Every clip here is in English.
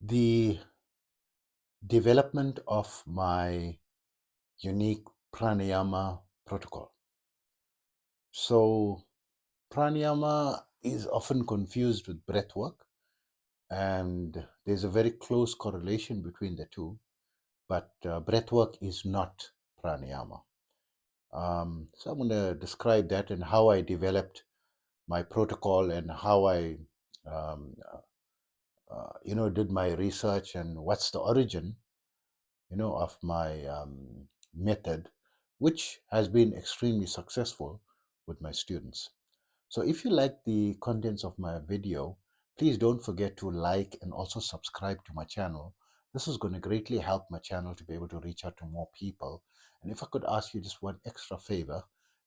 The development of my unique pranayama protocol. So, pranayama is often confused with breath work, and there's a very close correlation between the two, but breath work is not pranayama. So, I'm going to describe that and how I developed my protocol and how I um, did my research and what's the origin of my method, which has been extremely successful with my students. So if you like the contents of my video, please don't forget to like and also subscribe to my channel. This is going to greatly help my channel to be able to reach out to more people. And if I could ask you just one extra favor,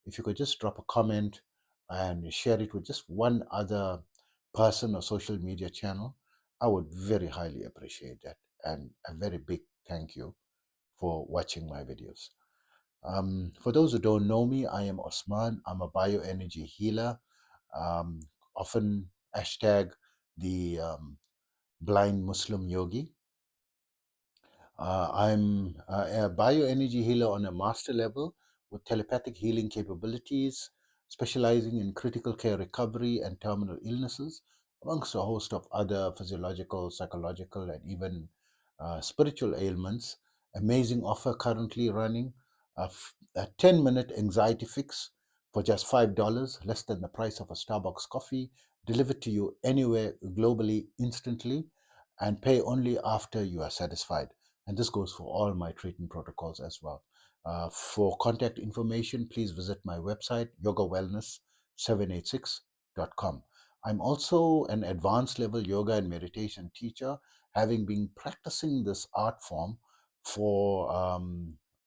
if you could just drop a comment and share it with just one other person or social media channel, I would very highly appreciate that. And a very big thank you for watching my videos. For those who don't know me, I am Osman. I'm a bioenergy healer, um, often hashtag the blind Muslim yogi. I'm a bioenergy healer on a master level with telepathic healing capabilities, specializing in critical care recovery and terminal illnesses, amongst a host of other physiological, psychological, and even spiritual ailments. Amazing offer currently running a 10-minute anxiety fix for just $5, less than the price of a Starbucks coffee, delivered to you anywhere globally instantly, and pay only after you are satisfied. And this goes for all my treatment protocols as well. For contact information, please visit my website, yogawellness786.com. I'm also an advanced level yoga and meditation teacher, having been practicing this art form for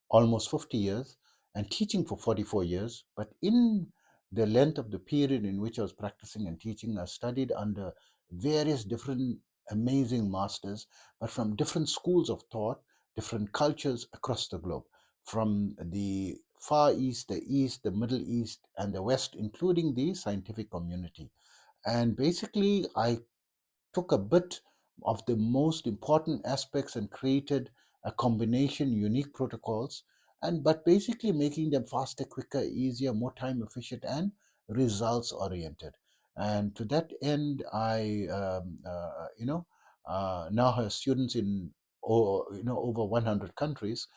almost 50 years and teaching for 44 years. But in the length of the period in which I was practicing and teaching, I studied under various different amazing masters, but from different schools of thought, different cultures across the globe, from the Far East, the East, the Middle East, and the West, including the scientific community. And basically, I took a bit of the most important aspects and created a combination unique protocols, and but basically making them faster, quicker, easier, more time efficient, and results oriented. And to that end, I now have students in over 100 countries.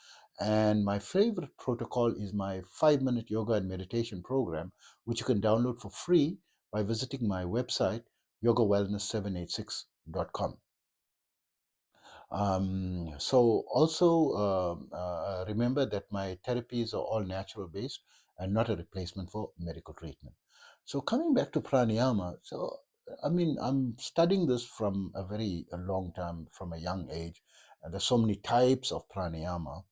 And my favorite protocol is my 5-minute yoga and meditation program, which you can download for free by visiting my website, yogawellness786.com. So also remember that my therapies are all natural based and not a replacement for medical treatment. So coming back to pranayama, so I mean I'm studying this from a long time, from a young age. And there's so many types of pranayama: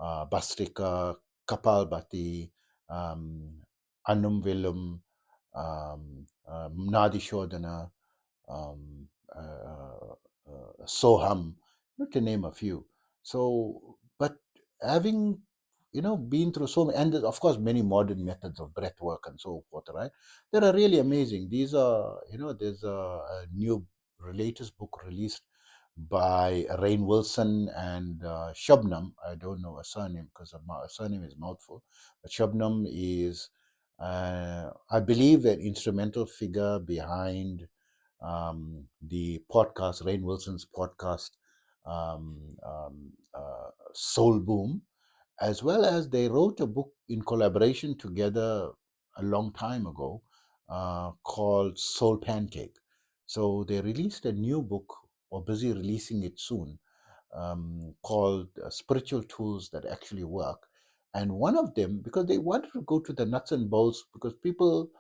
Bastrika, Kapalbhati, um, Anum Vilum, Nadi Shodhana, um, Soham, to name a few. So, but having been through so many, and there's, of course, many modern methods of breath work and so forth, right? That are really amazing. These are, there's a new latest book released by Rain Wilson and Shabnam. I don't know a surname because a surname is mouthful, but Shabnam is, I believe, an instrumental figure behind the podcast, Rain Wilson's podcast, Soul Boom, as well as they wrote a book in collaboration together a long time ago called Soul Pancake. So they released a new book, or busy releasing it soon, called Spiritual Tools That Actually Work. And one of them, because they wanted to go to the nuts and bolts, because people,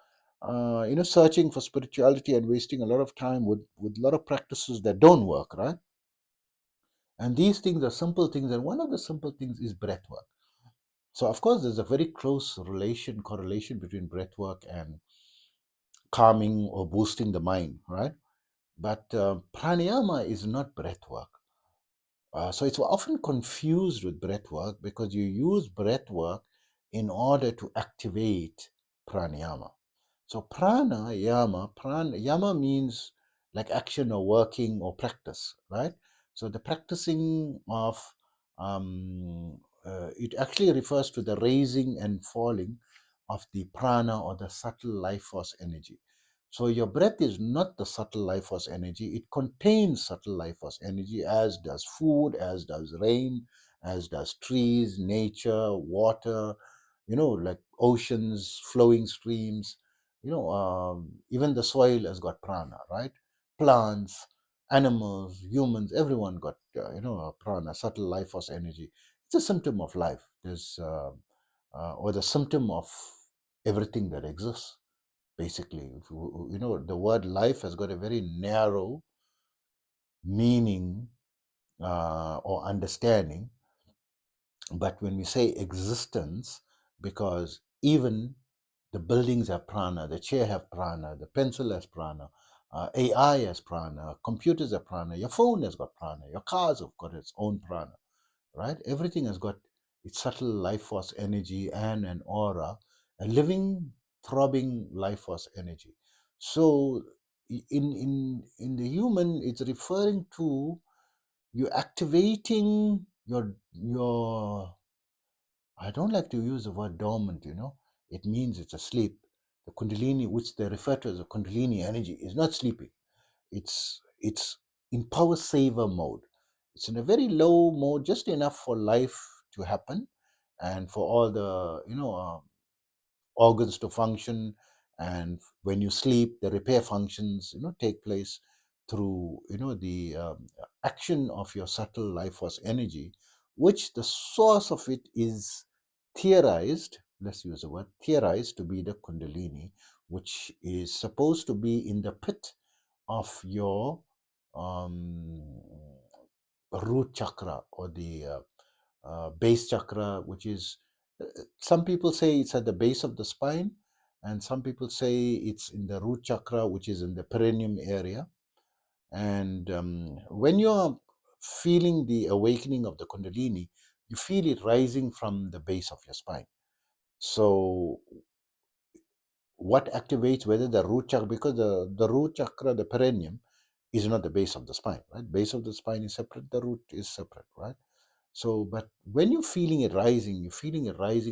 searching for spirituality and wasting a lot of time with a lot of practices that don't work, right? And these things are simple things, and one of the simple things is breath work. So, of course, there's a very close correlation between breath work and calming or boosting the mind, right? But pranayama is not breath work. So it's often confused with breath work because you use breath work in order to activate pranayama. So pranayama means like action or working or practice, right? So the practicing of it actually refers to the raising and falling of the prana or the subtle life force energy. So your breath is not the subtle life force energy. It contains subtle life force energy, as does food, as does rain, as does trees, nature, water, like oceans, flowing streams. Even the soil has got prana, right? Plants, animals, humans, everyone got, a prana, subtle life force energy. It's a symptom of life. Or the symptom of everything that exists, basically. The word life has got a very narrow meaning or understanding. But when we say existence, because even the buildings have prana, the chair have prana, the pencil has prana, AI has prana, computers have prana, your phone has got prana, your cars have got its own prana, right? Everything has got its subtle life force energy and an aura, a living, throbbing life force energy. So in the human, it's referring to you activating your I don't like to use the word dormant, It means it's asleep. The Kundalini, which they refer to as the Kundalini energy, is not sleeping. It's in power saver mode. It's in a very low mode, just enough for life to happen and for all the, organs to function. And when you sleep, the repair functions, take place through, the action of your subtle life force energy, which the source of it is theorized, let's use the word theorized, to be the Kundalini, which is supposed to be in the pit of your um, root chakra, or the base chakra, which is, some people say it's at the base of the spine, and some people say it's in the root chakra, which is in the perineum area. And when you're feeling the awakening of the Kundalini, you feel it rising from the base of your spine. So what activates, whether the root chakra, because the root chakra, the perineum, is not the base of the spine, right? Base of the spine is separate, the root is separate, right? So, but when you're feeling it rising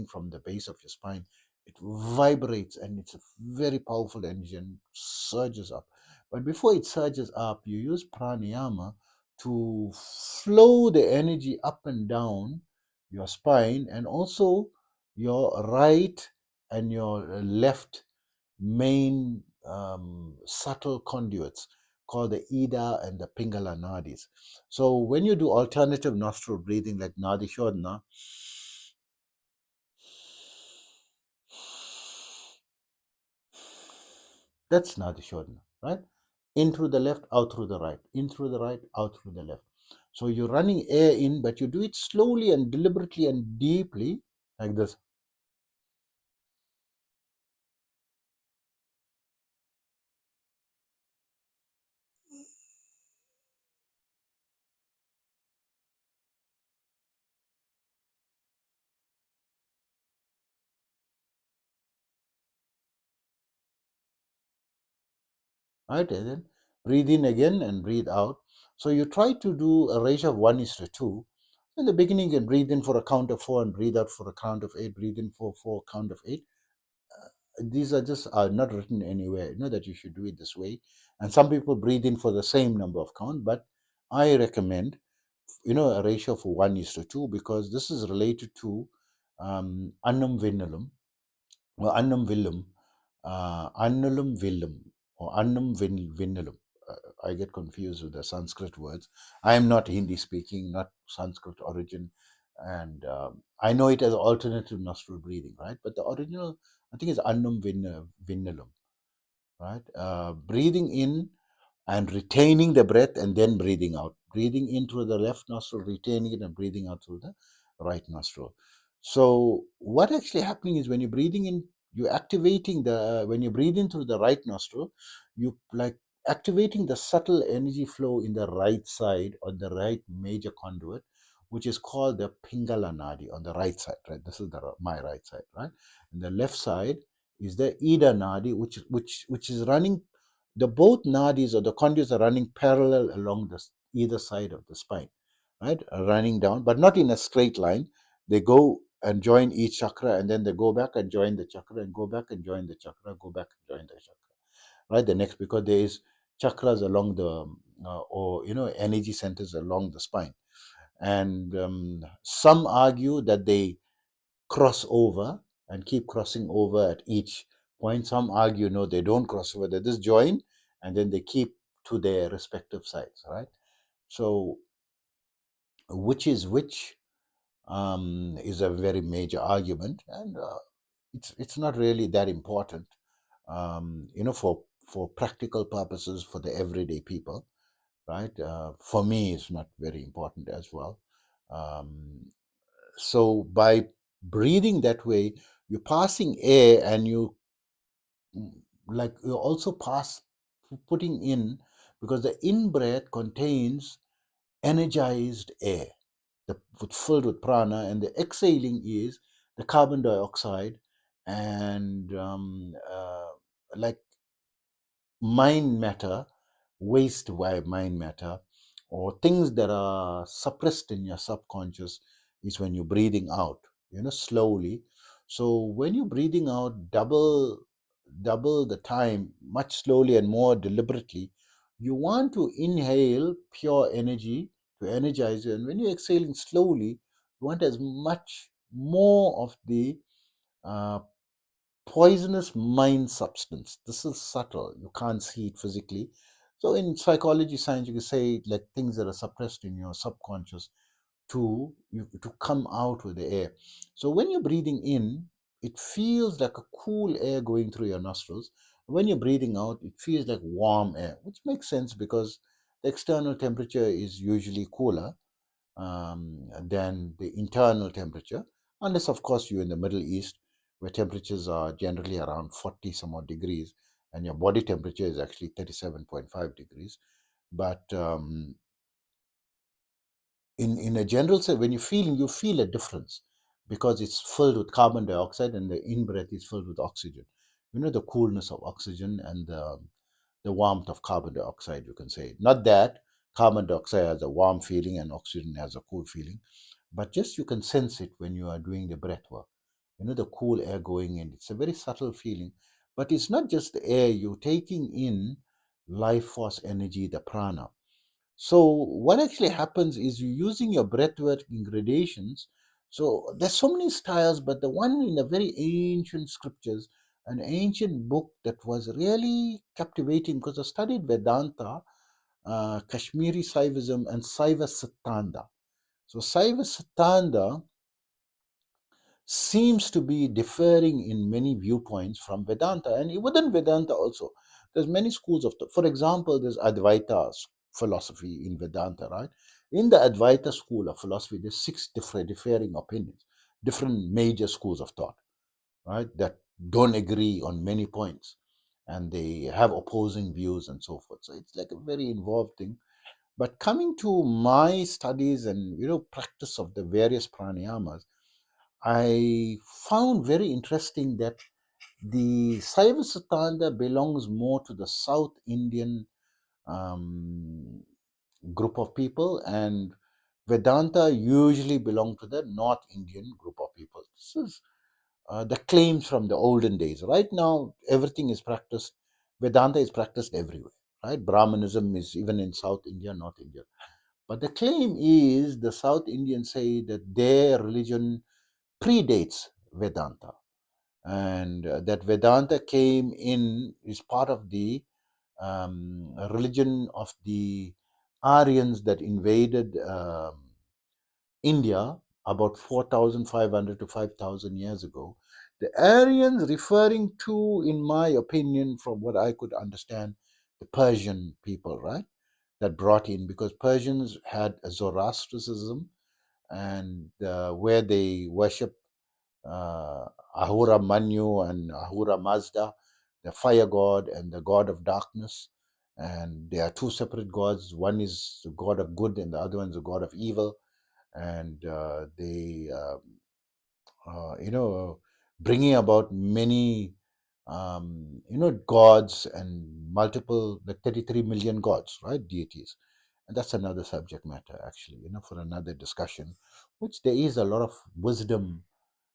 from the base of your spine, it vibrates and it's a very powerful energy and surges up. But before it surges up, you use pranayama to flow the energy up and down your spine, and also your right and your left main subtle conduits called the Ida and the Pingala nadis. So when you do alternative nostril breathing like Nadi Shodhana, that's Nadi Shodhana, right? In through the left, out through the right, in through the right, out through the left. So you're running air in, but you do it slowly and deliberately and deeply, like this. Right? And then breathe in again and breathe out. So you try to do a ratio of 1:2. In the beginning, you can breathe in for a count of 4 and breathe out for a count of 8. Breathe in for 4, count of 8. These are just are not written anywhere, that you should do it this way. And some people breathe in for the same number of count, but I recommend, a ratio of 1:2, because this is related to annum vinalum, or annum villum, annulum villum, or annum vinalum. I get confused with the Sanskrit words. I am not Hindi speaking, not Sanskrit origin, and I know it as alternative nostril breathing, right? But the original, I think, is annum vinalum, right? Breathing in and retaining the breath, and then breathing out. Breathing in through the left nostril, retaining it, and breathing out through the right nostril. So what actually happening is, when you're breathing in, you're activating when you breathe in through the right nostril, you like activating the subtle energy flow in the right side, or the right major conduit, which is called the Pingala Nadi, on the right side, right? This is my right side, right? And the left side is the Ida Nadi, which is running, the both nadis, or the conduits, are running parallel along this either side of the spine, right? Running down, but not in a straight line. They go and join each chakra, and then they go back and join the chakra, and go back and join the chakra, go back and join the chakra, right? The next, because there is chakras along the, or energy centers along the spine, and some argue that they cross over and keep crossing over at each point. Some argue no, they don't cross over, they just join and then they keep to their respective sides, right? So which is which, is a very major argument, and it's not really that important, for practical purposes for the everyday people, right? For me, it's not very important as well. Um, so by breathing that way, you're passing air, and mm, you also pass putting in, because the in breath contains energized air, filled with prana, and the exhaling is the carbon dioxide and like mind matter, waste by mind matter, or things that are suppressed in your subconscious, is when you're breathing out, slowly. So when you're breathing out double the time, much slowly and more deliberately, you want to inhale pure energy to energize you. And when you're exhaling slowly, you want as much more of the uh, poisonous mind substance. This is subtle. You can't see it physically. So in psychology science, you can say like things that are suppressed in your subconscious to come out with the air. So when you're breathing in, it feels like a cool air going through your nostrils. When you're breathing out, it feels like warm air, which makes sense because the external temperature is usually cooler than the internal temperature, unless, of course, you're in the Middle East, where temperatures are generally around 40 some odd degrees, and your body temperature is actually 37.5 degrees. But in a general sense, when you feel a difference because it's filled with carbon dioxide and the in breath is filled with oxygen. The coolness of oxygen and the warmth of carbon dioxide, you can say. Not that carbon dioxide has a warm feeling and oxygen has a cool feeling, but just you can sense it when you are doing the breath work. The cool air going in. It's a very subtle feeling, but it's not just the air. You're taking in life force energy, the prana. So what actually happens is you're using your breathwork in gradations. So there's so many styles, but the one in the very ancient scriptures, an ancient book that was really captivating, because I studied Vedanta, Kashmiri Saivism, and Saiva Siddhanta. So Saiva Siddhanta seems to be differing in many viewpoints from Vedanta, and within Vedanta also, there's many schools of thought. For example, there's Advaita philosophy in Vedanta, right? In the Advaita school of philosophy, there's six differing opinions, different major schools of thought, right? That don't agree on many points, and they have opposing views and so forth. So it's like a very involved thing. But coming to my studies and practice of the various pranayamas, I found very interesting that the Saiva Siddhanta belongs more to the South Indian um, group of people, and Vedanta usually belong to the North Indian group of people. This is the claims from the olden days. Right now, everything is practiced. Vedanta is practiced everywhere. Right? Brahmanism is even in South India, North India. But the claim is the South Indians say that their religion predates Vedanta, and that Vedanta came in is part of the religion of the Aryans that invaded India about 4,500 to 5,000 years ago. The Aryans referring to, in my opinion, from what I could understand, the Persian people, right? That brought in, because Persians had Zoroastrianism, and where they worship Ahura Manu and Ahura Mazda, the fire god and the god of darkness. And they are two separate gods. One is the god of good, and the other one is the god of evil. And bringing about many, gods and multiple, like 33 million gods, right? Deities. And that's another subject matter, actually, for another discussion, which there is a lot of wisdom,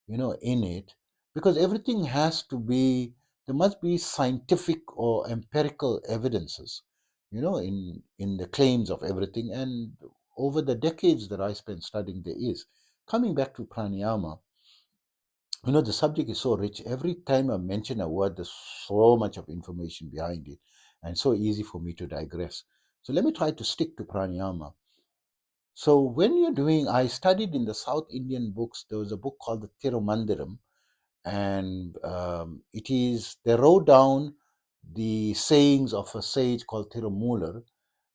in it, because everything has to be, there must be scientific or empirical evidences, in the claims of everything. And over the decades that I spent studying, there is. Coming back to pranayama, the subject is so rich. Every time I mention a word, there's so much of information behind it, and so easy for me to digress. So let me try to stick to pranayama. So when you're doing, I studied in the South Indian books. There was a book called the Tirumandiram, and they wrote down the sayings of a sage called Tirumular,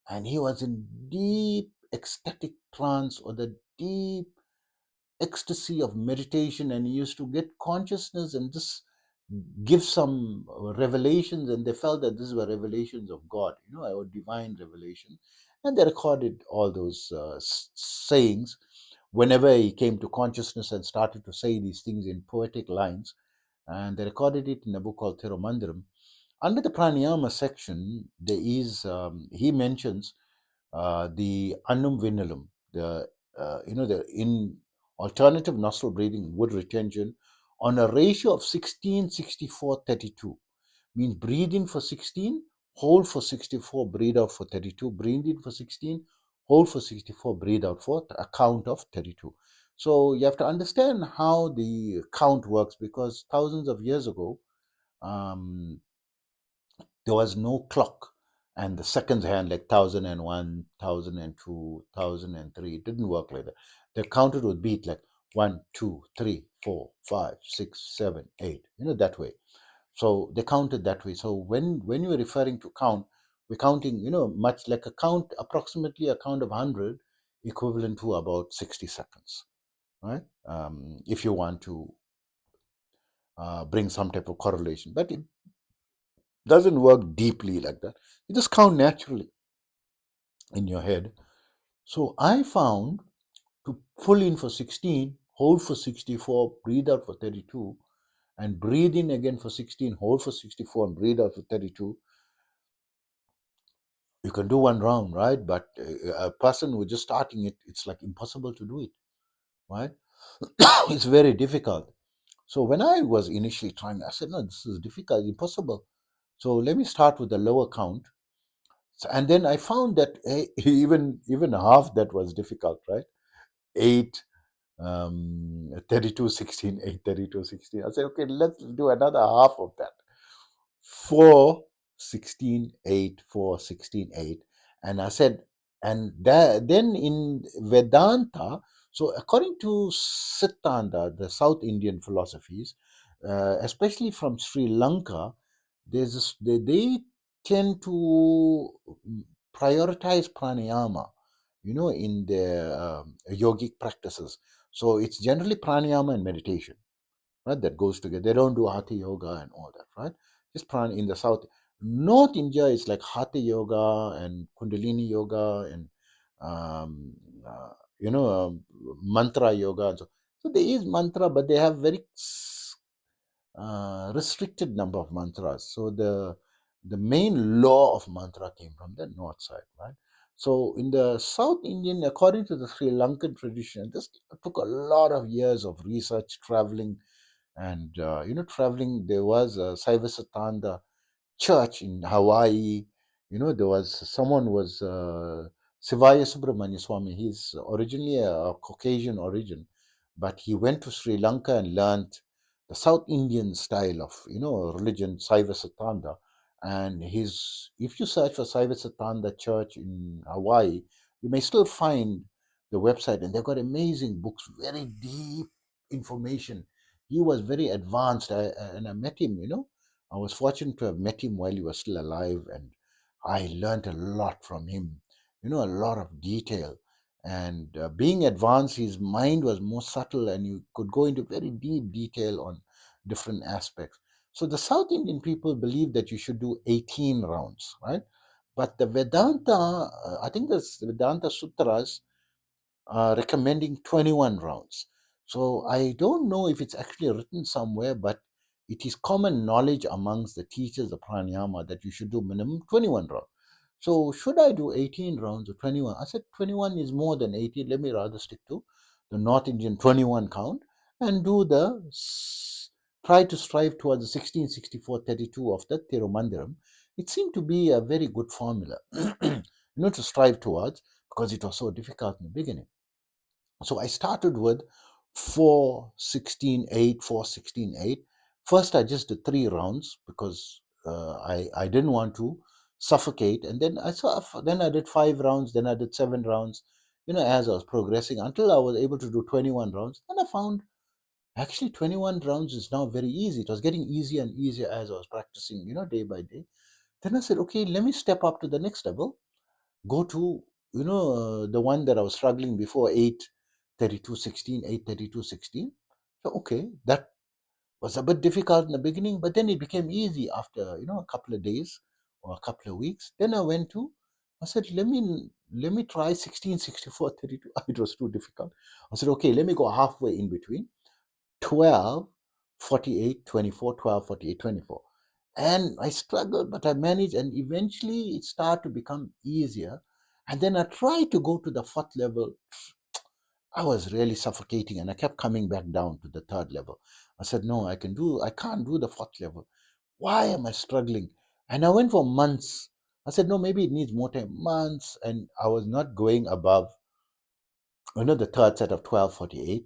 and he was in deep ecstatic trance, or the deep ecstasy of meditation, and he used to get consciousness and just give some revelations, and they felt that these were revelations of God, or divine revelation. And they recorded all those sayings whenever he came to consciousness and started to say these things in poetic lines. And they recorded it in a book called Thirumandiram. Under the pranayama section, he mentions the annum vinalum, the in alternative nostril breathing, wood retention, on a ratio of 16, 64, 32. Means breathe in for 16, hold for 64, breathe out for 32, breathe in for 16, hold for 64, breathe out for a count of 32. So you have to understand how the count works, because thousands of years ago, um, there was no clock, and the seconds hand like 1001, 1002, 1003. It didn't work like that. They counted with beat, like 1, 2, 3, 4, 5, 6, 7, 8, that way. So they counted that way. So when you're referring to count, we're counting, much like a count, approximately a count of 100, equivalent to about 60 seconds, right? If you want to bring some type of correlation. But it doesn't work deeply like that. You just count naturally in your head. So I found, to pull in for 16, hold for 64, breathe out for 32, and breathe in again for 16, hold for 64, and breathe out for 32. You can do one round, right? But a person who's just starting it, it's like impossible to do it, right? It's very difficult. So when I was initially trying, I said, no, this is difficult, impossible. So let me start with the lower count. And then I found that even half that was difficult, right? 8, 32, 16, 8, 32, 16. I said, okay, let's do another half of that. 4, 16, 8, 4, 16, 8. And I said, and then in Vedanta, so according to Siddhanta, the South Indian philosophies, especially from Sri Lanka, they tend to prioritize pranayama, in their yogic practices. So it's generally pranayama and meditation, right? That goes together. They don't do hatha yoga and all that, right? Just prana in the south. North India is like hatha yoga and kundalini yoga and um, uh, mantra yoga. So there is mantra, but they have very restricted number of mantras. So the main law of mantra came from the north side, right? So in the South Indian, according to the Sri Lankan tradition, this took a lot of years of research, traveling, and traveling. There was a Saiva church in Hawaii. There was someone was Sivaya Subramanya Swami. He's originally a Caucasian origin, but he went to Sri Lanka and learned the South Indian style of religion, Saiva Satanda. And if you search for Saiva Satanda Church in Hawaii, you may still find the website, and they've got amazing books, very deep information. He was very advanced, and I met him. I was fortunate to have met him while he was still alive, and I learned a lot from him, a lot of detail. And being advanced, his mind was more subtle, and you could go into very deep detail on different aspects. So the South Indian people believe that you should do 18 rounds, right? But the Vedanta, I think the Vedanta Sutras recommending 21 rounds. So I don't know if it's actually written somewhere, but it is common knowledge amongst the teachers of pranayama that you should do minimum 21 rounds. So should I do 18 rounds or 21? I said 21 is more than 18. Let me rather stick to the North Indian 21 count and do try to strive towards the 16, 64, 32 of the Tirumandiram. It seemed to be a very good formula, to strive towards, because it was so difficult in the beginning. So I started with 4, 16, 8, 4, 16, 8. First, I just did 3 rounds because I didn't want to suffocate. And then then I did 5 rounds, then I did 7 rounds, as I was progressing until I was able to do 21 rounds. Then I found actually 21 rounds is now very easy. It was getting easier and easier as I was practicing, day by day. Then I said, okay, let me step up to the next level, go to the one that I was struggling before, 8:32:16, 8:32:16. So okay, that was a bit difficult in the beginning, but then it became easy after a couple of days or a couple of weeks. Then I said, let me try 16, 64, 32. It was too difficult. I said, okay, let me go halfway in between, 12, 48, 24, 12, 48, 24. And I struggled, but I managed, and eventually it started to become easier. And then I tried to go to the fourth level. I was really suffocating, and I kept coming back down to the third level. I said, no, I can't do the fourth level. Why am I struggling? And I went for months. I said, no, maybe it needs more time. Months, and I was not going above, the third set of 12, 48,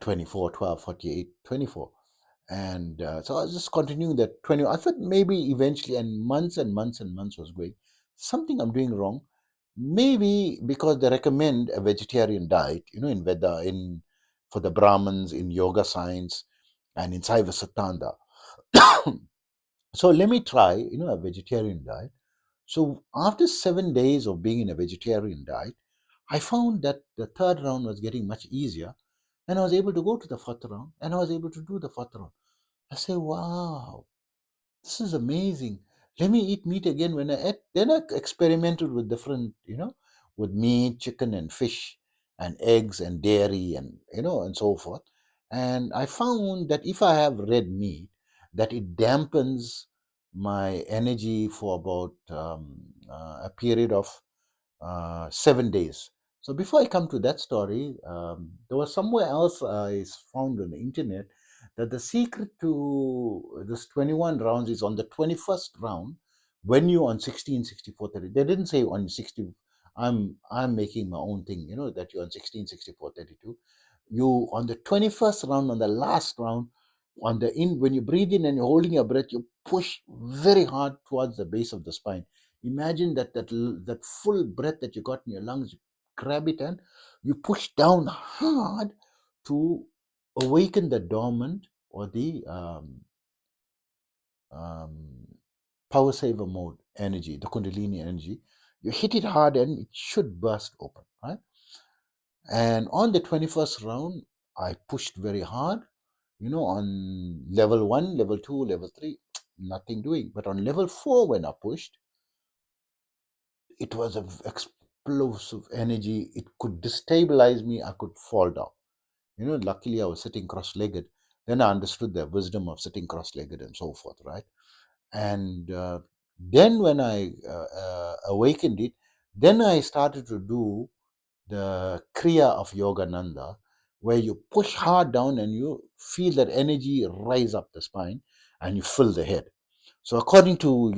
24, 12, 48, 24. And so I was just continuing that 20. I thought maybe eventually, and months and months and months was going, something I'm doing wrong. Maybe because they recommend a vegetarian diet, in Veda, for the Brahmins, in yoga science, and in Saiva Siddhanta. So let me try, a vegetarian diet. So after 7 days of being in a vegetarian diet, I found that the third round was getting much easier, and I was able to go to the fourth round, and I was able to do the fourth round. I say, wow, this is amazing. Let me eat meat again when I ate. Then I experimented with different, with meat, chicken, and fish, and eggs, and dairy, and and so forth. And I found that if I have red meat, that it dampens my energy for about a period of 7 days. So before I come to that story, there was somewhere else I found on the internet that the secret to this 21 rounds is on the 21st round when you on 16, 64, 30. They didn't say on 60. I'm making my own thing, that you're on 16, 64, 32. You on the 21st round, on the last round, on the in when you breathe in and you're holding your breath, you push very hard towards the base of the spine. Imagine that full breath that you got in your lungs, you grab it and you push down hard to awaken the dormant or the um, power saver mode energy, the Kundalini energy. You hit it hard and it should burst open, right? And on the 21st round, I pushed very hard, on level 1, level 2, level 3, nothing doing. But on level 4, when I pushed, it was an explosive energy. It could destabilize me. I could fall down. Luckily I was sitting cross-legged. Then I understood the wisdom of sitting cross-legged and so forth, right? And then when I awakened it, then I started to do the Kriya of Yogananda, where you push hard down and you feel that energy rise up the spine and you fill the head. So according to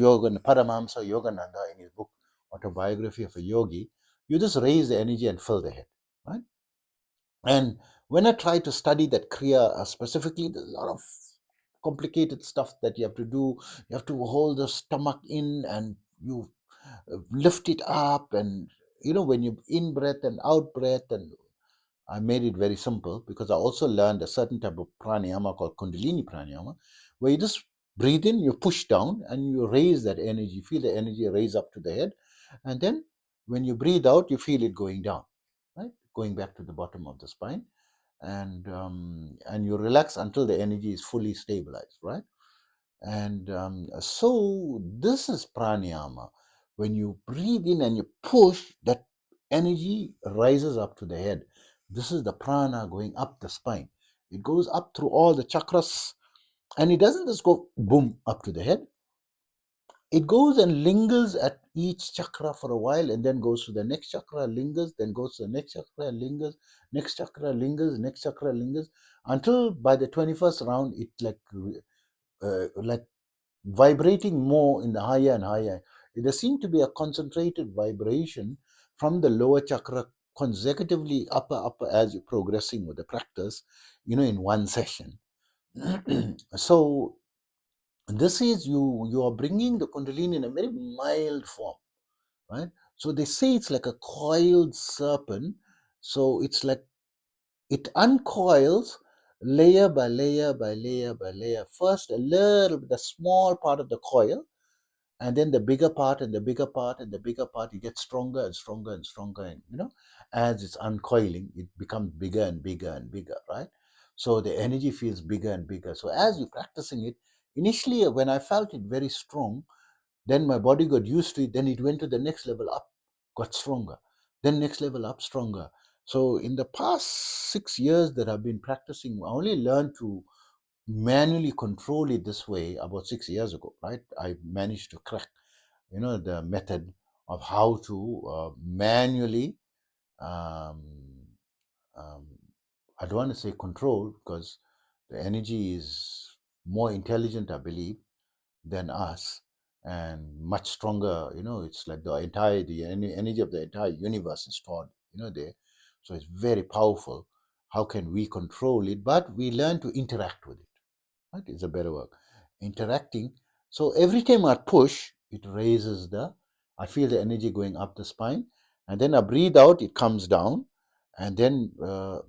Paramahamsa Yogananda in his book Autobiography of a Yogi, you just raise the energy and fill the head, right? And when I try to study that Kriya specifically, there's a lot of complicated stuff that you have to do. You have to hold the stomach in and you lift it up, and when you in breath and out breath, and I made it very simple because I also learned a certain type of pranayama called Kundalini pranayama, where you just breathe in, you push down, and you raise that energy, feel the energy raise up to the head. And then when you breathe out, you feel it going down, right? Going back to the bottom of the spine. And you relax until the energy is fully stabilized, right? And so this is pranayama. When you breathe in and you push, that energy rises up to the head. This is the prana going up the spine. It goes up through all the chakras, and it doesn't just go boom up to the head. it goes and lingers at each chakra for a while and then goes to the next chakra, lingers, then goes to the next chakra, lingers, next chakra, lingers, next chakra, lingers, until by the 21st round, it like vibrating more in the higher and higher. There seemed to be a concentrated vibration from the lower chakra consecutively upper as you're progressing with the practice, in one session. So this is you are bringing the kundalini in a very mild form, right? So they say it's like a coiled serpent. So it's like it uncoils layer by layer by layer by layer. First a little the small part of the coil, and then the bigger part and the bigger part and the bigger part, it gets stronger and stronger and stronger, and as it's uncoiling, it becomes bigger and bigger and bigger, right? So the energy feels bigger and bigger. So as you're practicing it, initially when I felt it very strong, then my body got used to it, then it went to the next level up, got stronger, then next level up, stronger. So in the past 6 years that I've been practicing, I only learned to manually control it this way about 6 years ago, right? I managed to crack, the method of how to manually, um, um, I don't want to say control, because the energy is more intelligent, I believe, than us, and much stronger. It's like the energy of the entire universe is stored, there. So it's very powerful. How can we control it? But we learn to interact with it, right? It's a better word. Interacting. So every time I push, it raises I feel the energy going up the spine, and then I breathe out, it comes down, and then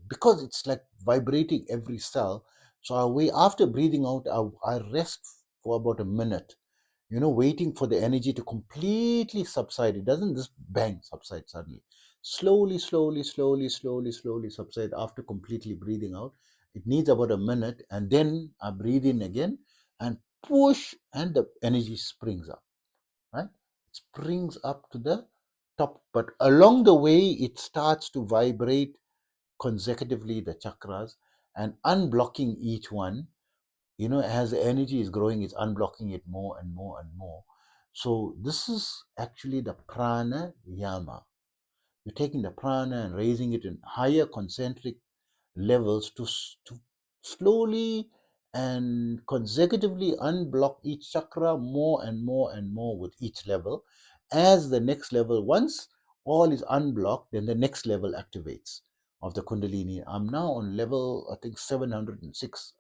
because it's like vibrating every cell, so after breathing out, I rest for about a minute, waiting for the energy to completely subside. It doesn't just bang subside suddenly. Slowly, slowly, slowly, slowly, slowly subside after completely breathing out. It needs about a minute, and then I breathe in again and push, and the energy springs up, right? It springs up to the top, but along the way, it starts to vibrate consecutively the chakras and unblocking each one. As the energy is growing, it's unblocking it more and more and more. So this is actually the prana yama. You're taking the prana and raising it in higher concentric levels to slowly and consecutively unblock each chakra more and more and more with each level. As the next level, once all is unblocked, then the next level activates of the kundalini. I'm now on level, I think, 706.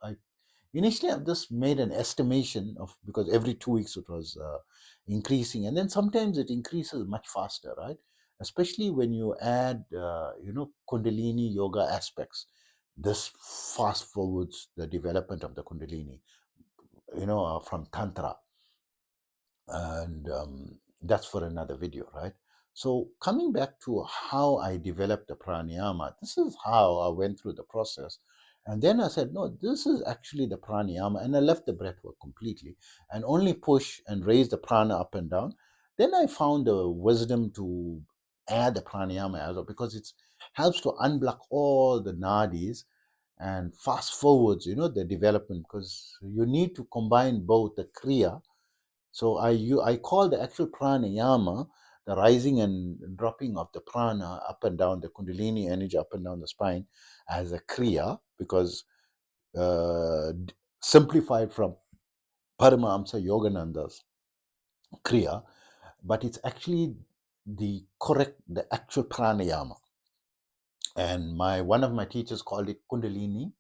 Initially, I've just made an estimation of, because every 2 weeks it was increasing, and then sometimes it increases much faster, right? Especially when you add, Kundalini yoga aspects. This fast forwards the development of the Kundalini, from Tantra, and that's for another video, right? So coming back to how I developed the pranayama, this is how I went through the process. And then I said, no, this is actually the pranayama. And I left the breath work completely and only push and raise the prana up and down. Then I found the wisdom to add the pranayama as well, because it helps to unblock all the nadis and fast forwards, the development, because you need to combine both the kriya. So I call the actual pranayama, the rising and dropping of the prana up and down, the kundalini energy up and down the spine, as a kriya, because simplified from Paramahamsa Yogananda's kriya, but it's actually the actual pranayama. And one of my teachers called it kundalini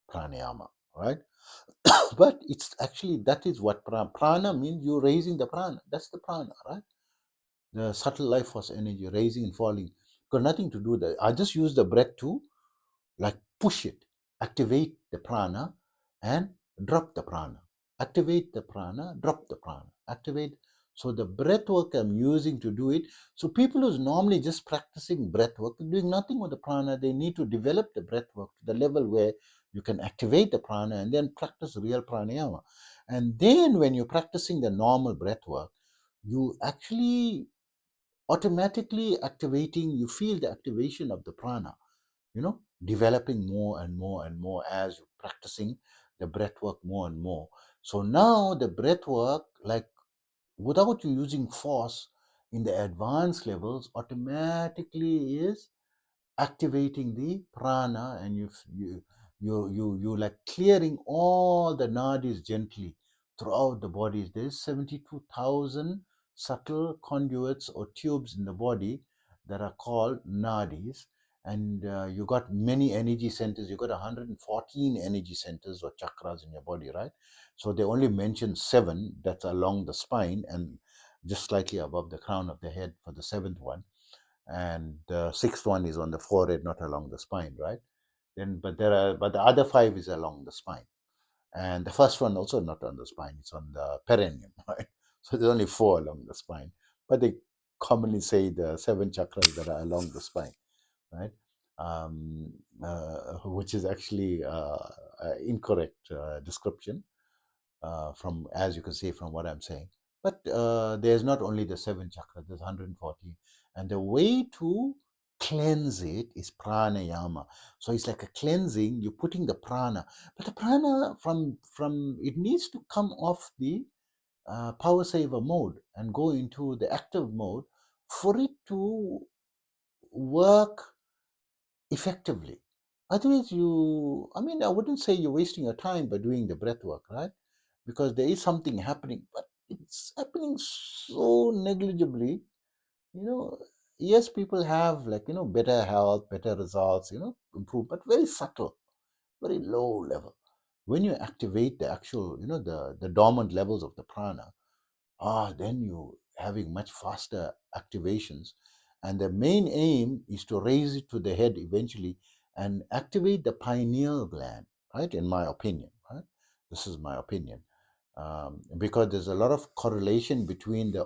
pranayama, right? But it's actually, that is what prana means. You're raising the prana. That's the prana, right? The subtle life force energy raising and falling. Got nothing to do with that. I just use the breath to like push it, activate the prana, and drop the prana. Activate the prana, drop the prana. Activate. So the breath work I'm using to do it. So people who's normally just practicing breath work, doing nothing with the prana, they need to develop the breath work to the level where you can activate the prana and then practice real pranayama. And then when you're practicing the normal breath work, you actually automatically activating, you feel the activation of the prana, developing more and more and more as you're practicing the breath work more and more. So now the breath work, like without you using force in the advanced levels, automatically is activating the prana, and you like clearing all the nadis gently throughout the body. There's 72,000 subtle conduits or tubes in the body that are called nadis, and you got many energy centers. You got 114 energy centers or chakras in your body, right? So they only mention 7 that's along the spine and just slightly above the crown of the head for the 7th one, and the 6th one is on the forehead, not along the spine, right? Then, but the other 5 is along the spine, and the first one also not on the spine; it's on the perineum, right? So there's only 4 along the spine, but they commonly say the 7 chakras that are along the spine, right? Which is actually incorrect description from, as you can see from what I'm saying. But there's not only the 7 chakras, there's 114. And the way to cleanse it is pranayama. So it's like a cleansing, you're putting the prana. But the prana from it needs to come off the power saver mode and go into the active mode for it to work effectively. Otherwise, I mean, I wouldn't say you're wasting your time by doing the breath work, right? Because there is something happening, but it's happening so negligibly. You know, yes, people have, like, better health, better results, improve, but very subtle, very low level. When you activate the actual, the dormant levels of the prana, then you having much faster activations. And the main aim is to raise it to the head eventually and activate the pineal gland, right? In my opinion, right? This is my opinion. Because there's a lot of correlation between the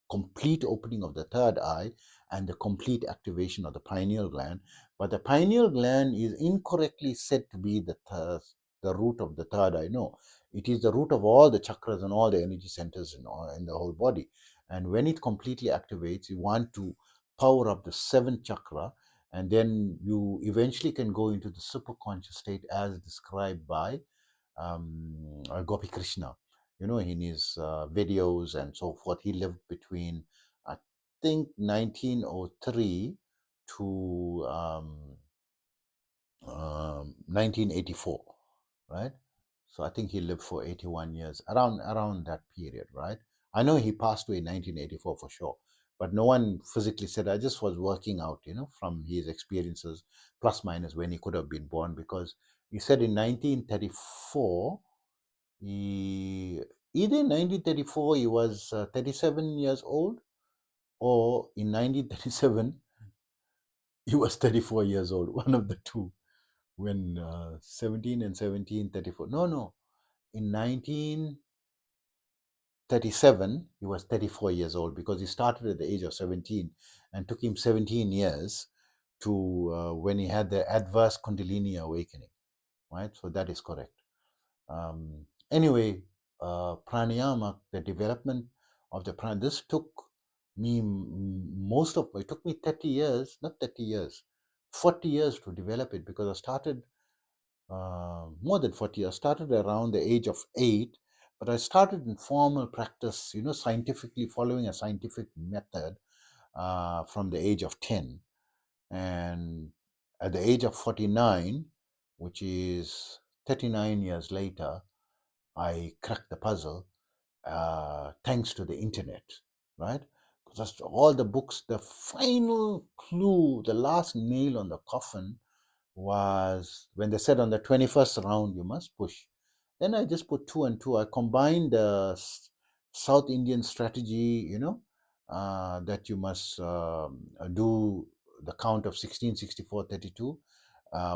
complete opening of the third eye and the complete activation of the pineal gland. But the pineal gland is incorrectly said to be the root of the third eye. No, it is the root of all the chakras and all the energy centers in the whole body. And when it completely activates, you want to power up the 7th chakra, and then you eventually can go into the superconscious state as described by Gopi Krishna. In his videos and so forth, he lived between, I think, 1903 to 1984, right? So I think he lived for 81 years, around that period, right? I know he passed away in 1984 for sure, but no one physically said. I just was working out, from his experiences, plus minus when he could have been born, because he said in 1934, he either in 1934 he was 37 years old, or in 1937 he was 34 years old, one of the two, when 17 and 17, 34. No, no. In 1937, he was 34 years old, because he started at the age of 17 and took him 17 years to when he had the adverse Kundalini awakening, right? So that is correct. Anyway, pranayama, the development of the pranayama, this took me it took me 30 years, not 30 years, 40 years to develop it, because I started more than 40 years. I started around the age of 8, but I started in formal practice, scientifically following a scientific method from the age of 10. And at the age of 49, which is 39 years later, I cracked the puzzle thanks to the internet, right? Because all the books, the final clue, the last nail on the coffin was when they said on the 21st round, you must push. Then I just put 2 and 2. I combined the South Indian strategy, that you must do the count of 16, 64, 32,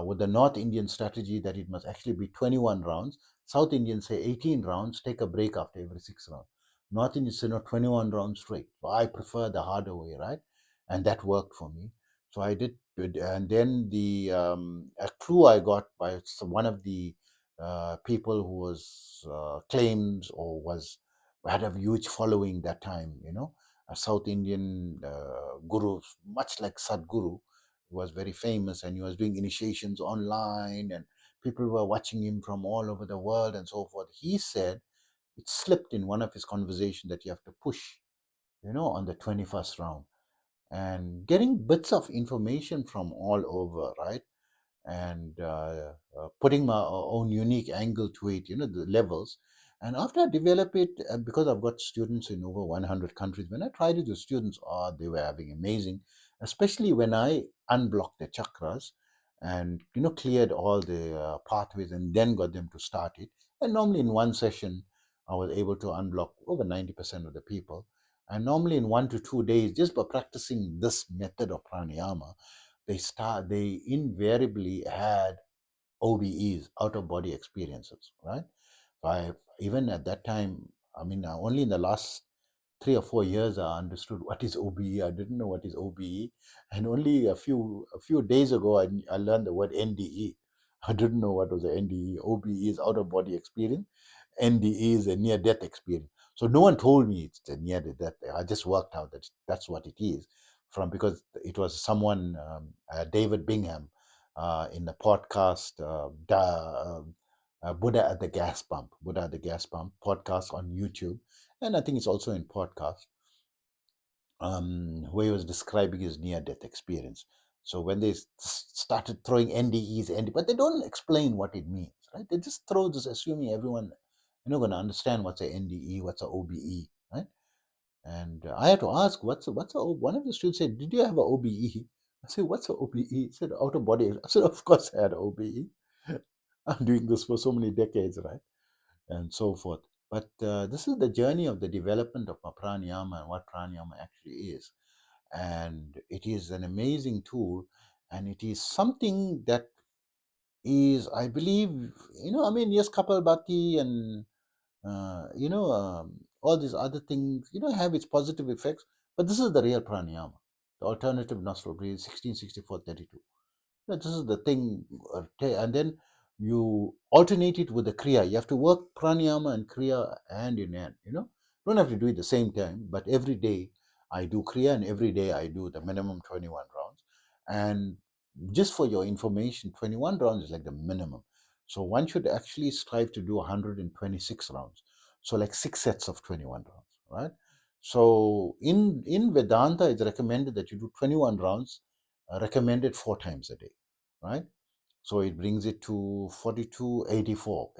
with the North Indian strategy that it must actually be 21 rounds. South Indians say 18 rounds, take a break after every 6 rounds. North Indians say no, 21 rounds straight. So I prefer the harder way, right? And that worked for me. So I did it. And then the a clue I got by one of the people who was claims or was had a huge following that time, a South Indian guru, much like Sadhguru, was very famous, and he was doing initiations online, and people were watching him from all over the world and so forth. He said it slipped in one of his conversations that you have to push, on the 21st round, and getting bits of information from all over, right? And putting my own unique angle to it, the levels. And after I develop it, because I've got students in over 100 countries, when I tried it with students, they were having amazing, especially when I unblocked the chakras and, cleared all the pathways and then got them to start it. And normally in one session, I was able to unblock over 90% of the people. And normally in 1 to 2 days, just by practicing this method of pranayama, they invariably had OBEs, out of body experiences, right? So I even at that time, I mean, only in the last 3 or 4 years I understood what is OBE. I didn't know what is OBE, and only a few days ago I learned the word NDE. I didn't know what was the NDE. OBE is out of body experience. NDE is a near death experience. So no one told me it's a near death. I just worked out that that's what it is, from because it was someone, David Bingham, in the podcast, Buddha at the Gas Pump podcast on YouTube, and I think it's also in podcast, where he was describing his near-death experience. So when they started throwing NDEs, but they don't explain what it means, right? They just throw this, assuming everyone, going to understand what's a NDE, what's a OBE, right? And I had to ask, one of the students said, "Did you have a OBE?" I said, "What's a OBE?" He said, "Out of body." I said, "Of course I had a OBE. I'm doing this for so many decades, right?" And so forth. But this is the journey of the development of pranayama and what pranayama actually is. And it is an amazing tool, and it is something that is, I believe, I mean, yes, Kapalbhati and all these other things, have its positive effects, but this is the real pranayama, the alternative nostril breathe, 1664-32. This is the thing, and then you alternate it with the kriya. You have to work pranayama and kriya hand in hand. Don't have to do it the same time, but every day I do kriya, and every day I do the minimum 21 rounds. And just for your information, 21 rounds is like the minimum. So one should actually strive to do 126 rounds. So like 6 sets of 21 rounds, right? So in Vedanta, it's recommended that you do 21 rounds, recommended 4 times a day, right? So it brings it to 42, 84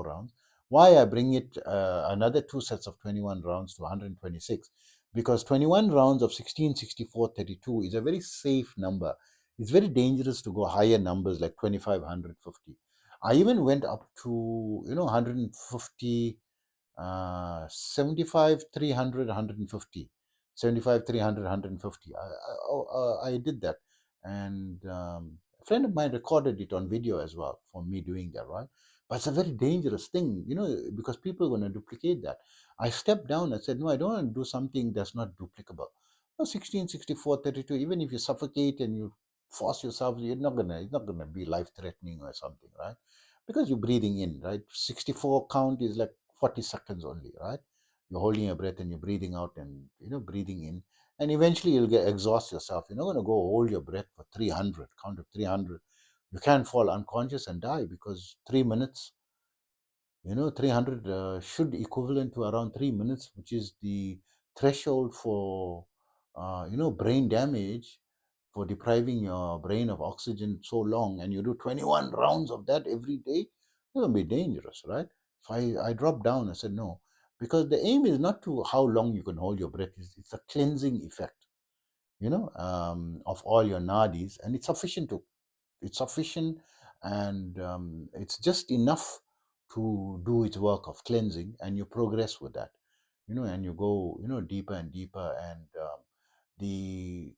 rounds. Why I bring it another 2 sets of 21 rounds to 126? Because 21 rounds of 16, 64, 32 is a very safe number. It's very dangerous to go higher numbers like 25, 150. I even went up to 150, 75, 300, 150, 75, 300, 150. I did that. And a friend of mine recorded it on video as well for me doing that, right? But it's a very dangerous thing, because people are going to duplicate that. I stepped down and said, no, I don't want to do something that's not duplicable. No, 16, 64, 32, even if you suffocate and you force yourself, it's not gonna be life threatening or something, right? Because you're breathing in, right? 64 count is like 40 seconds only, right? You're holding your breath and you're breathing out and breathing in, and eventually you'll get exhaust yourself. You're not going to go hold your breath for 300, count of 300. You can fall unconscious and die, because 3 minutes, 300 should equivalent to around 3 minutes, which is the threshold for brain damage, for depriving your brain of oxygen so long, and you do 21 rounds of that every day, it's going to be dangerous, right? So I dropped down. I said no, because the aim is not to how long you can hold your breath. It's a cleansing effect, of all your nadis, and it's sufficient, and it's just enough to do its work of cleansing, and you progress with that, and you go deeper and deeper, and the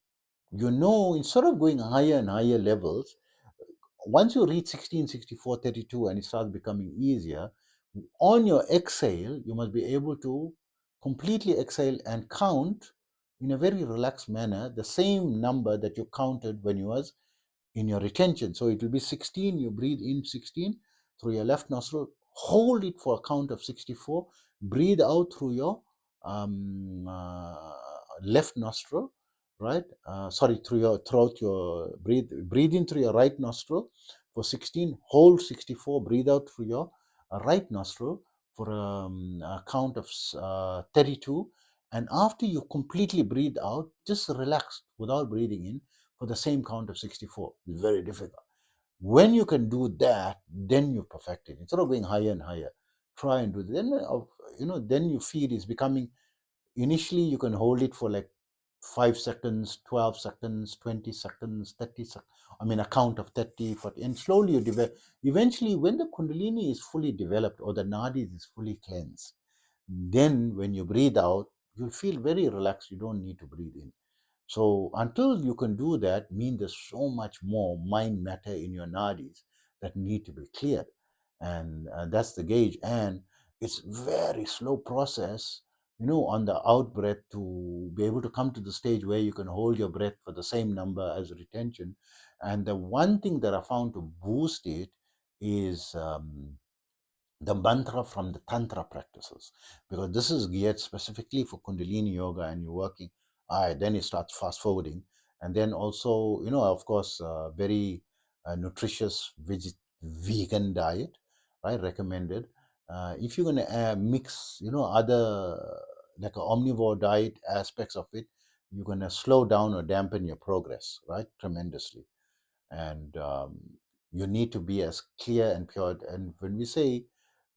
instead of going higher and higher levels, once you reach 16, 64, 32, and it starts becoming easier, on your exhale, you must be able to completely exhale and count in a very relaxed manner the same number that you counted when you was in your retention. So it will be 16, you breathe in 16 through your left nostril, hold it for a count of 64, breathe out through your left nostril, right? Sorry, throughout your breathe in through your right nostril for 16, hold 64, breathe out through your right nostril for a count of 32. And after you completely breathe out, just relax without breathing in for the same count of 64. It's very difficult. When you can do that, then you perfect it. Instead of going higher and higher, try and do it. Then, then you feel it's becoming. Initially, you can hold it for like 5 seconds, 12 seconds, 20 seconds, 30 seconds. I mean, a count of 30, 40, and slowly you develop. Eventually, when the Kundalini is fully developed or the nadis is fully cleansed, then when you breathe out, you'll feel very relaxed. You don't need to breathe in. So until you can do that, mean there's so much more mind matter in your nadis that need to be cleared, and that's the gauge. And it's very slow process, on the out breath to be able to come to the stage where you can hold your breath for the same number as retention. And the one thing that I found to boost it is the mantra from the tantra practices, because this is geared specifically for kundalini yoga, and you're working. Then it starts fast forwarding, and then also, of course, very nutritious vegan diet, right, recommended. If you're going to mix, other, like a omnivore diet aspects of it, you're going to slow down or dampen your progress, right, tremendously. And you need to be as clear and pure. And when we say,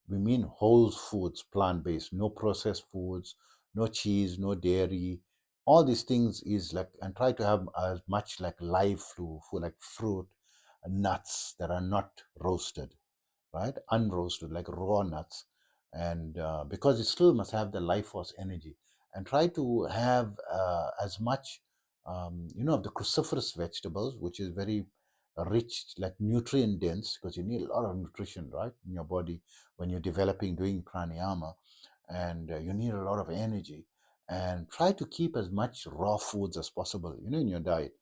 we mean whole foods, plant based, no processed foods, no cheese, no dairy. All these things is like, and try to have as much like live food like fruit and nuts that are not roasted, right? Unroasted, like raw nuts. And because it still must have the life force energy. And try to have as much, of the cruciferous vegetables, which is very rich, like nutrient dense, because you need a lot of nutrition, right, in your body when you're developing, doing pranayama, and you need a lot of energy. And try to keep as much raw foods as possible, in your diet.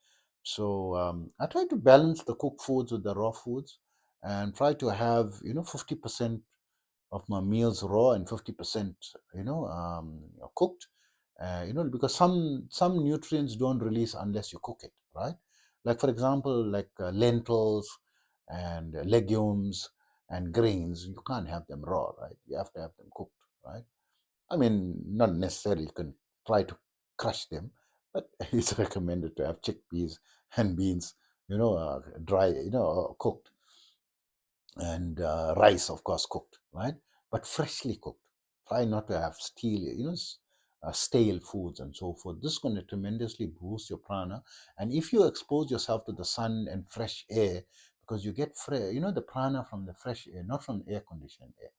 So I try to balance the cooked foods with the raw foods, and try to have 50% of my meals raw and 50% cooked. Because some nutrients don't release unless you cook it, right? Like for example, like lentils and legumes and grains, you can't have them raw, right? You have to have them cooked, right? I mean, not necessarily you can try to crush them, but it's recommended to have chickpeas and beans, dry, cooked, and rice, of course, cooked, right? But freshly cooked. Try not to have stale foods and so forth. This is going to tremendously boost your prana. And if you expose yourself to the sun and fresh air, because you get the prana from the fresh air, not from air conditioned air,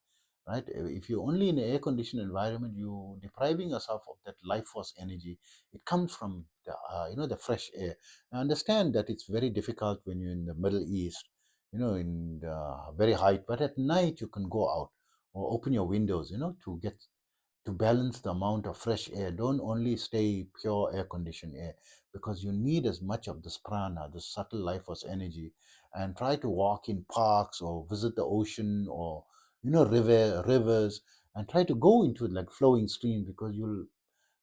right? If you're only in an air conditioned environment, you depriving yourself of that life force energy. It comes from the fresh air. I understand that it's very difficult when you're in the Middle East, in the very height, but at night you can go out or open your windows, to balance the amount of fresh air. Don't only stay pure air conditioned air, because you need as much of this prana, the subtle life force energy. And try to walk in parks or visit the ocean, or rivers, and try to go into like flowing streams, because you'll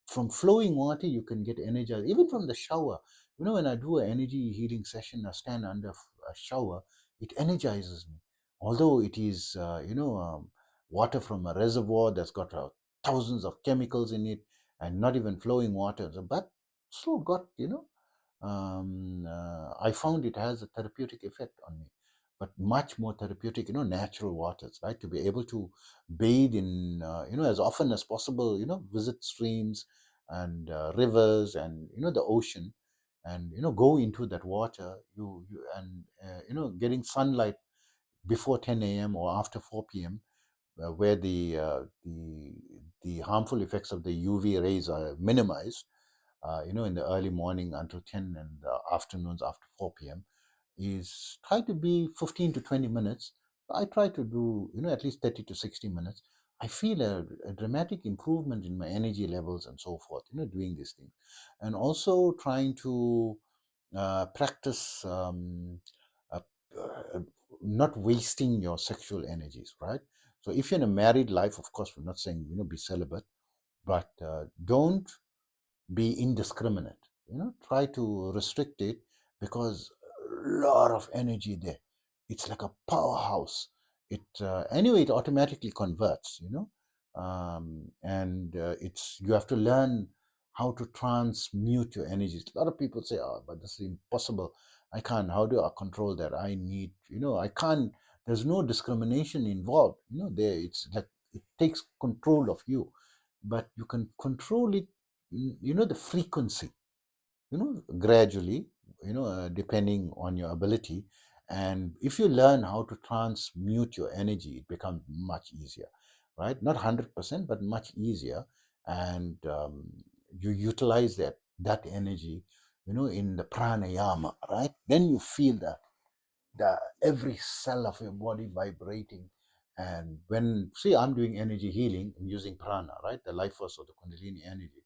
from flowing water you can get energized. Even from the shower, when I do an energy healing session, I stand under a shower, it energizes me. Although it is water from a reservoir that's got thousands of chemicals in it, and not even flowing water, but still got, I found it has a therapeutic effect on me, but much more therapeutic, natural waters, right? To be able to bathe in, as often as possible, visit streams and rivers and, the ocean, and, go into that water, and, getting sunlight before 10 a.m. or after 4 p.m., where the harmful effects of the UV rays are minimized, in the early morning until 10, and the afternoons after 4 p.m., is try to be 15 to 20 minutes. I try to do, at least 30 to 60 minutes. I feel a dramatic improvement in my energy levels and so forth, doing these things. And also trying to practice uh, uh, not wasting your sexual energies, right? So if you're in a married life, of course, we're not saying, be celibate, but don't be indiscriminate. Try to restrict it, because a lot of energy there. It's like a powerhouse. Anyway, it automatically converts, and it's you have to learn how to transmute your energies. A lot of people say, "Oh, but this is impossible. I can't. How do I control that? I need, I can't." There's no discrimination involved. There it's like it takes control of you, but you can control it. The frequency, gradually, depending on your ability. And if you learn how to transmute your energy, it becomes much easier, right? Not 100%, but much easier. And you utilize that energy, in the pranayama, right? Then you feel the every cell of your body vibrating. And when, see, I'm doing energy healing, I'm using prana, right? The life force of the Kundalini energy.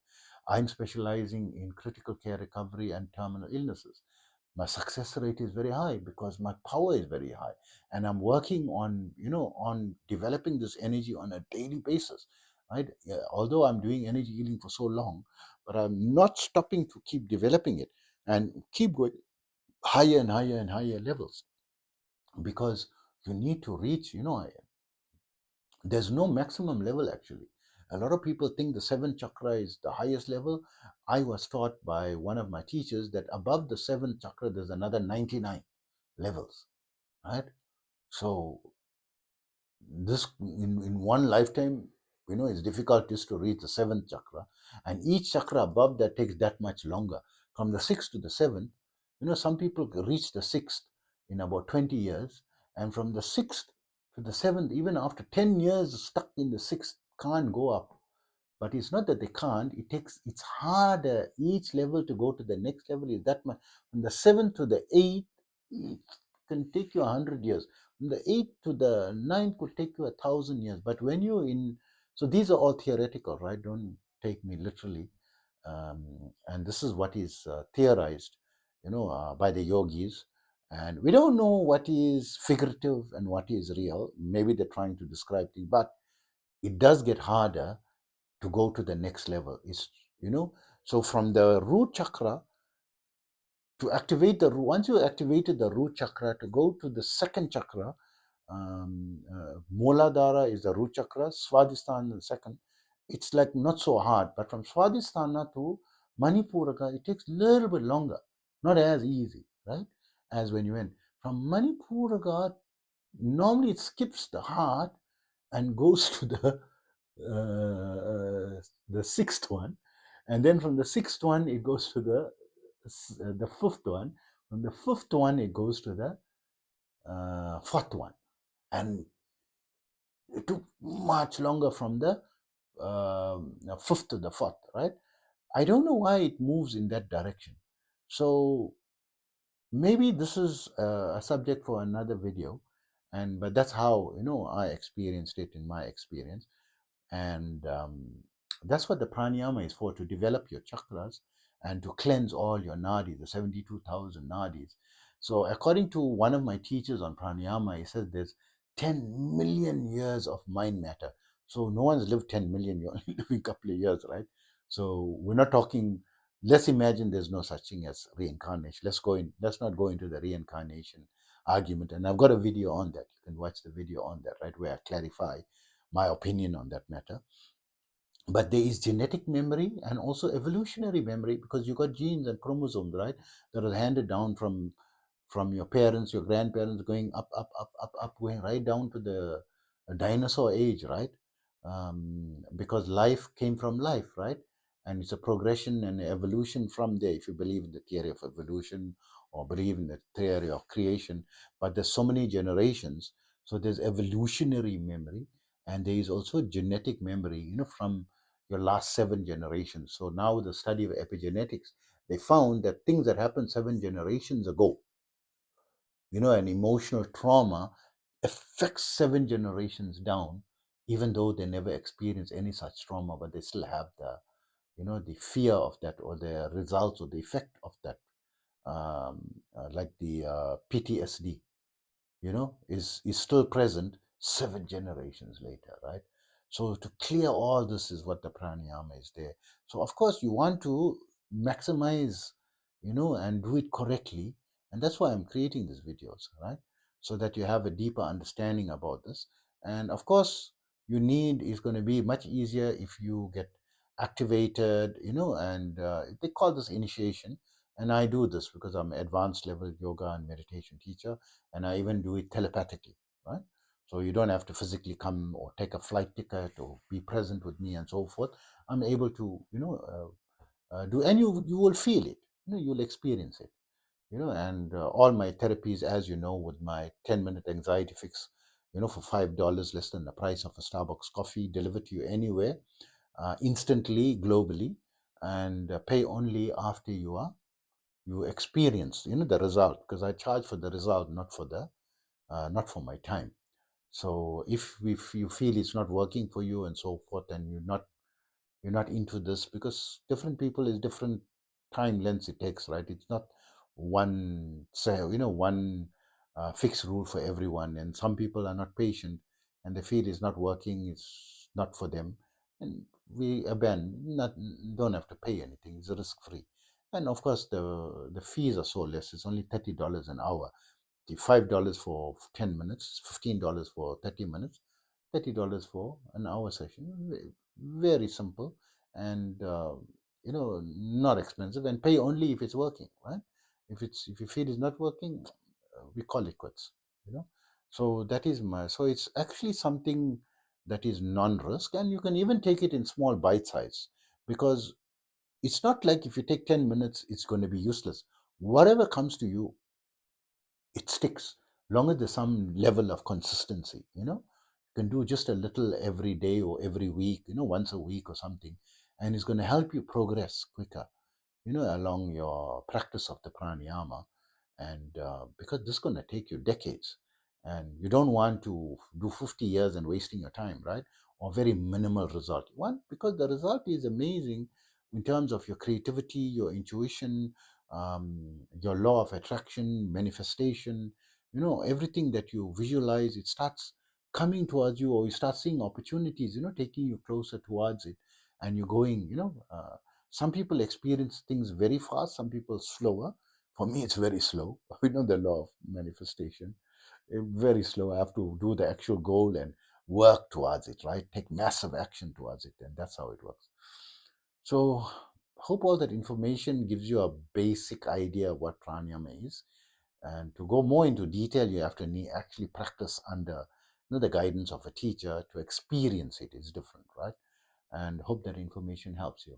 I'm specializing in critical care recovery and terminal illnesses. My success rate is very high because my power is very high. And I'm working on developing this energy on a daily basis, right? Yeah, although I'm doing energy healing for so long, but I'm not stopping to keep developing it and keep going higher and higher and higher levels, because you need to reach, there's no maximum level actually. A lot of people think the seventh chakra is the highest level. I was taught by one of my teachers that above the seventh chakra there's another 99 levels, right? So this in one lifetime, it's difficult just to reach the seventh chakra, and each chakra above that takes that much longer. From the sixth to the seventh, some people reach the sixth in about 20 years, and from the sixth to the seventh, even after 10 years stuck in the sixth, can't go up. But it's not that they can't, it's harder each level to go to the next level is that much. From the seventh to the eighth, it can take you 100 years. From the eighth to the ninth could take you 1,000 years. But when you're in, so these are all theoretical, right? Don't take me literally. And this is what is theorized, by the yogis. And we don't know what is figurative and what is real. Maybe they're trying to describe things, but it does get harder to go to the next level. So from the root chakra to activate once you activated the root chakra, to go to the second chakra, Muladhara is the root chakra, Svadhisthana the second. It's like not so hard, but from Svadhisthana to Manipuraka, it takes a little bit longer, not as easy, right? As when you went from Manipuraka, normally it skips the heart and goes to the sixth one, and then from the sixth one it goes to the fifth one. From the fifth one it goes to the fourth one, and it took much longer from the fifth to the fourth, right? I don't know why it moves in that direction. So maybe this is a subject for another video, but that's how I experienced it in my experience. And that's what the pranayama is for, to develop your chakras and to cleanse all your nadis, the 72,000 nadis. So according to one of my teachers on pranayama, he says there's 10 million years of mind matter. So no one's lived 10 million, you're only living a couple of years, right? So we're not talking, let's imagine there's no such thing as reincarnation. Let's not go into the reincarnation argument. And I've got a video on that. You can watch the video on that, right, where I clarify my opinion on that matter. But there is genetic memory and also evolutionary memory, because you got genes and chromosomes, right, that are handed down from your parents, your grandparents, going up, going right down to the dinosaur age, right? Because life came from life, right? And it's a progression and evolution from there, if you believe in the theory of evolution or believe in the theory of creation. But there's so many generations, so there's evolutionary memory, and there is also genetic memory, from your last 7 generations. So now the study of epigenetics, they found that things that happened 7 generations ago, an emotional trauma affects 7 generations down, even though they never experienced any such trauma, but they still have the fear of that, or the results or the effect of that, like the PTSD, is still present 7 generations later, right? So to clear all this is what the pranayama is there. So of course you want to maximize, and do it correctly, and that's why I'm creating these videos, right? so that you have a deeper understanding about this. And of course, you need is going to be much easier if you get activated, and they call this initiation. And I do this because I'm an advanced level yoga and meditation teacher, and I even do it telepathically, right? So you don't have to physically come or take a flight ticket or be present with me and so forth. I'm able to, do, and you will feel it, you'll experience it, and all my therapies, as you know, with my 10-minute anxiety fix, for $5, less than the price of a Starbucks coffee, delivered to you anywhere, instantly, globally, and pay only after you experience, the result, because I charge for the result, not for my time. So if you feel it's not working for you and so forth, and you're not into this, because different people is different time lengths it takes, right? It's not one, say, one fixed rule for everyone, and some people are not patient and they feel it's not working, it's not for them, and we abandon, not don't have to pay anything, it's risk free. And of course the fees are so less, it's only $30 an hour. The $5 for 10 minutes, $15 for 30 minutes, $30 for an hour session. Very simple, and not expensive, and pay only if it's working, right? If you feel it's not working, we call it quits. You know, so that is my. So it's actually something that is non-risk, and you can even take it in small bite size, because it's not like if you take 10 minutes, it's going to be useless. Whatever comes to you, it sticks, long as there's some level of consistency. You can do just a little every day or every week, once a week or something, and it's going to help you progress quicker, along your practice of the pranayama. And because this is going to take you decades, and you don't want to do 50 years and wasting your time, right? Or very minimal result. One, because the result is amazing in terms of your creativity, your intuition, your law of attraction, manifestation, everything that you visualize, it starts coming towards you, or you start seeing opportunities, taking you closer towards it, and you're going, some people experience things very fast, some people slower. For me, it's very slow. We know the law of manifestation. Very slow. I have to do the actual goal and work towards it, right? Take massive action towards it, and that's how it works. So, hope all that information gives you a basic idea of what pranayama is. And to go more into detail, you have to actually practice under the guidance of a teacher. To experience it is different, right? And hope that information helps you.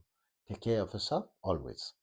Take care of yourself always.